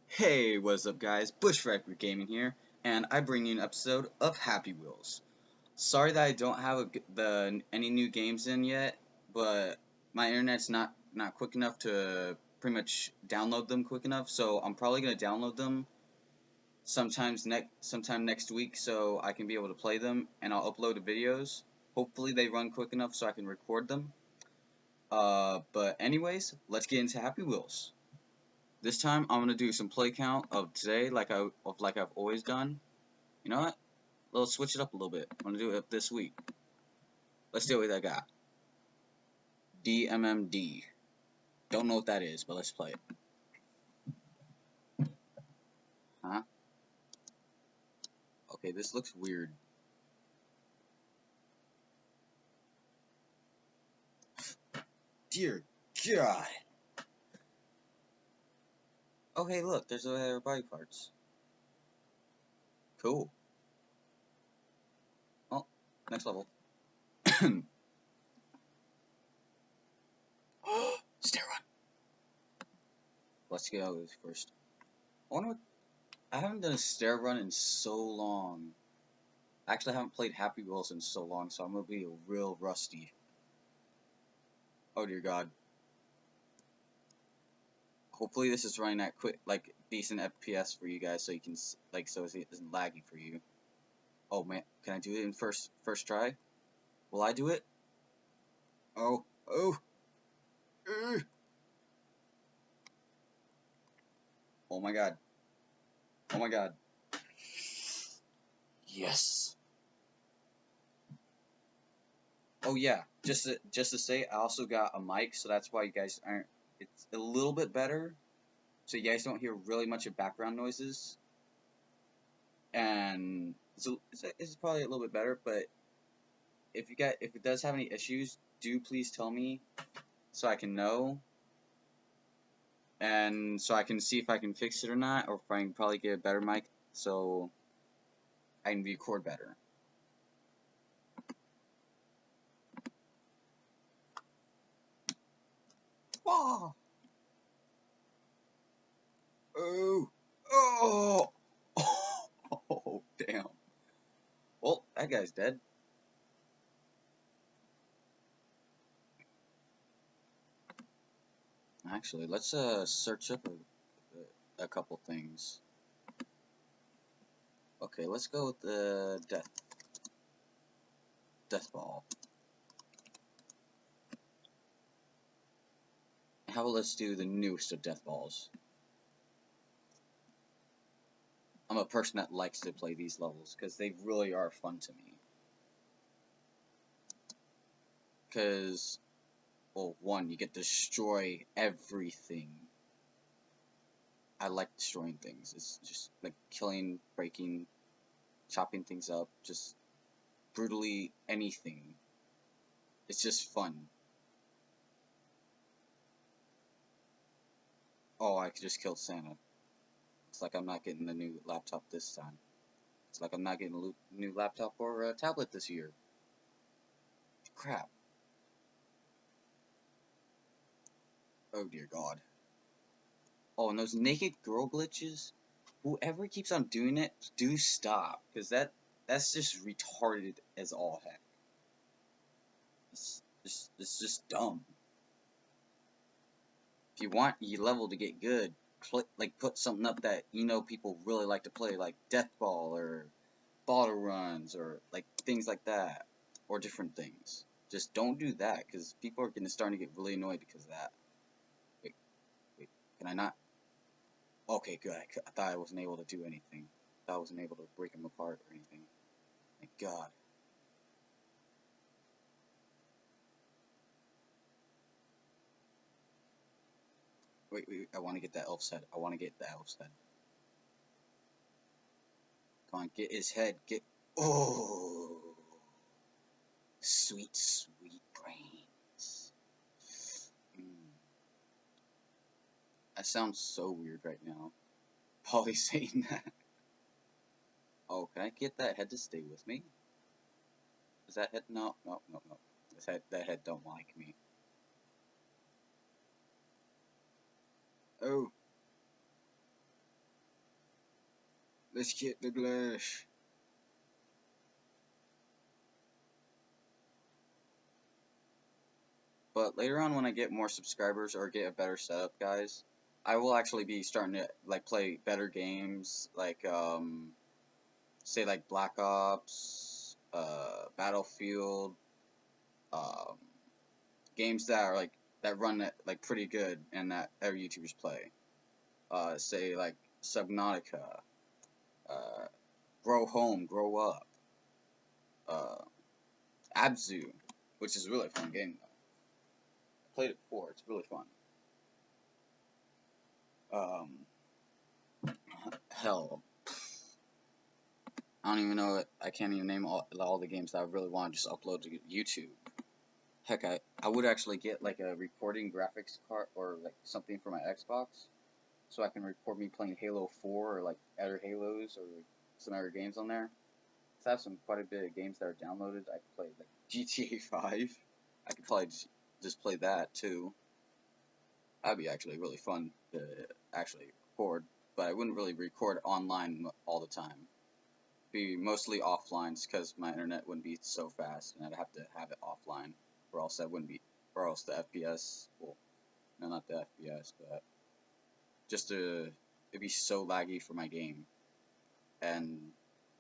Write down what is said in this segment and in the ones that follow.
Hey, what's up guys, Bushwrecker Gaming here, and I bring you an episode of Happy Wheels. Sorry that I don't have any new games in yet, but my internet's not quick enough to pretty much download them quick enough, so I'm probably going to download them sometime next week so I can be able to play them, and I'll upload the videos. Hopefully they run quick enough so I can record them. But anyways, let's get into Happy Wheels. This time I'm gonna do some play count of today, like I've always done. You know what? Let's switch it up a little bit. I'm gonna do it this week. Let's see what I got. DMMD. Don't know what that is, but let's play it. Huh? Okay, this looks weird. Dear God. Oh hey, look, there's other body parts. Cool. Oh, next level. Stair run. Let's get out of this first. I haven't done a stair run in so long. I actually haven't played Happy Wheels in so long, so I'm gonna be real rusty. Oh dear God. Hopefully this is running at decent FPS for you guys, so you can so it isn't laggy for you. Oh man, can I do it in first try? Will I do it? Oh. Oh my God. Oh my God. Yes. Oh yeah. Just to say, I also got a mic, so that's why you guys aren't. It's a little bit better, so you guys don't hear really much of background noises. And so it's probably a little bit better, but if it does have any issues, do please tell me so I can know, and so I can see if I can fix it or not, or if I can probably get a better mic so I can record better. Oh! Oh! Oh! Oh, damn. Well, that guy's dead. Actually, let's search up a couple things. Okay, let's go with the death ball. How about let's do the newest of death balls? I'm a person that likes to play these levels because they really are fun to me. Because, well, one, you get to destroy everything. I like destroying things. It's just like killing, breaking, chopping things up, just brutally anything. It's just fun. Oh, I could just kill Santa. It's like I'm not getting a new laptop this time. It's like I'm not getting a new laptop or a tablet this year. Crap. Oh dear God. Oh, and those naked girl glitches, whoever keeps on doing it, do stop, because that's just retarded as all heck. It's just dumb. If you want your level to get good, put something up that you know people really like to play, like Death Ball or Bottle Runs or like things like that, or different things. Just don't do that, because people are starting to get really annoyed because of that. Wait, can I not? Okay, good. I thought I wasn't able to do anything. I thought I wasn't able to break them apart or anything. Thank God. Wait, I want to get that elf's head. I want to get the elf's head. Come on, get his head. Oh! Sweet, sweet brains. Mm. That sounds so weird right now. Probably saying that. Oh, can I get that head to stay with me? Is that head? No. That head don't like me. Oh. Let's get the glass. But later on, when I get more subscribers or get a better setup, guys, I will actually be starting to like play better games, like say like Black Ops, Battlefield, um, games that are like that run like pretty good and that other YouTubers play. Say like Subnautica, Grow Home, Grow Up, uh, Abzu, which is a really fun game though. I played it before; it's really fun. Hell, I don't even know it. I can't even name all the games that I really want to just upload to YouTube. Heck, I would actually get like a recording graphics card or like something for my Xbox, so I can record me playing Halo 4 or like other Halos or some other games on there. So I have quite a bit of games that are downloaded. I could play like GTA 5. I could probably just play that too. That'd be actually really fun to actually record, but I wouldn't really record online all the time. Be mostly offline because my internet wouldn't be so fast, and I'd have to have it offline, or else that wouldn't be, or else the FPS, well, no, not the FPS, but just it'd be so laggy for my game, and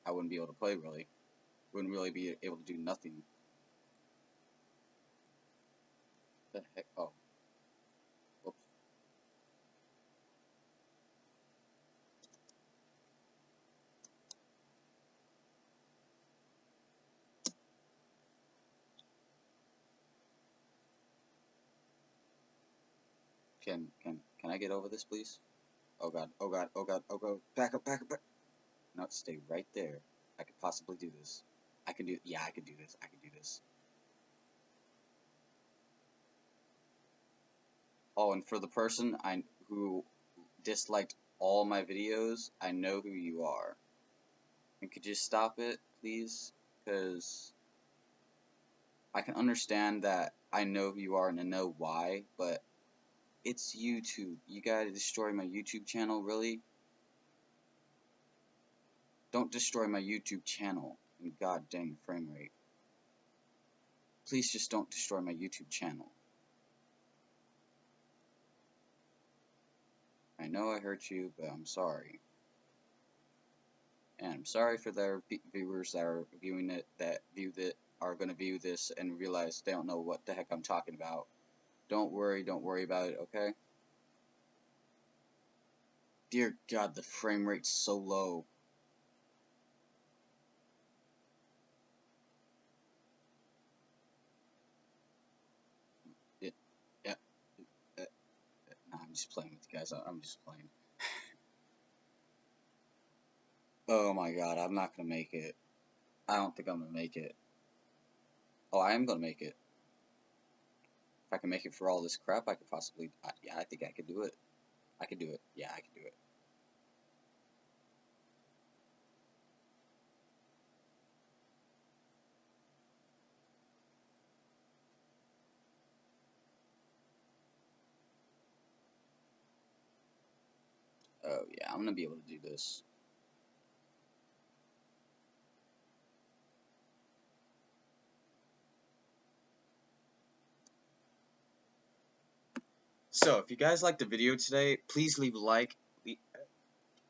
I wouldn't be able to play really. Wouldn't really be able to do nothing. The heck? Oh, whoops. Can I get over this, please? Oh god, oh god, oh god, oh god, back up, back up, back. No, stay right there. I could possibly do this. I can do, yeah, I can do this. I can do this. Oh, and for the person who disliked all my videos, I know who you are. And could you stop it, please? Because I can understand that I know who you are and I know why, but it's YouTube. You gotta destroy my YouTube channel, really? Don't destroy my YouTube channel in god dang frame rate. Please just don't destroy my YouTube channel. I know I hurt you, but I'm sorry. And I'm sorry for the viewers that are viewing it, are gonna view this and realize they don't know what the heck I'm talking about. Don't worry about it, okay? Dear God, the frame rate's so low. Yeah. Nah, I'm just playing with you guys. I'm just playing. Oh my God, I'm not gonna make it. I don't think I'm gonna make it. Oh, I am gonna make it. If I can make it for all this crap, I could possibly. Yeah, I think I could do it. I could do it. Yeah, I could do it. Oh yeah, I'm gonna be able to do this. So, if you guys liked the video today, please leave a like.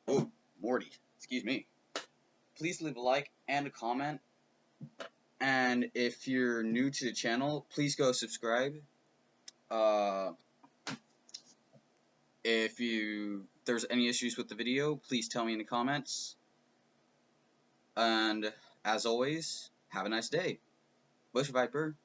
Oh, Morty, excuse me. Please leave a like and a comment. And if you're new to the channel, please go subscribe. If there's any issues with the video, please tell me in the comments. And as always, have a nice day. Bush Viper.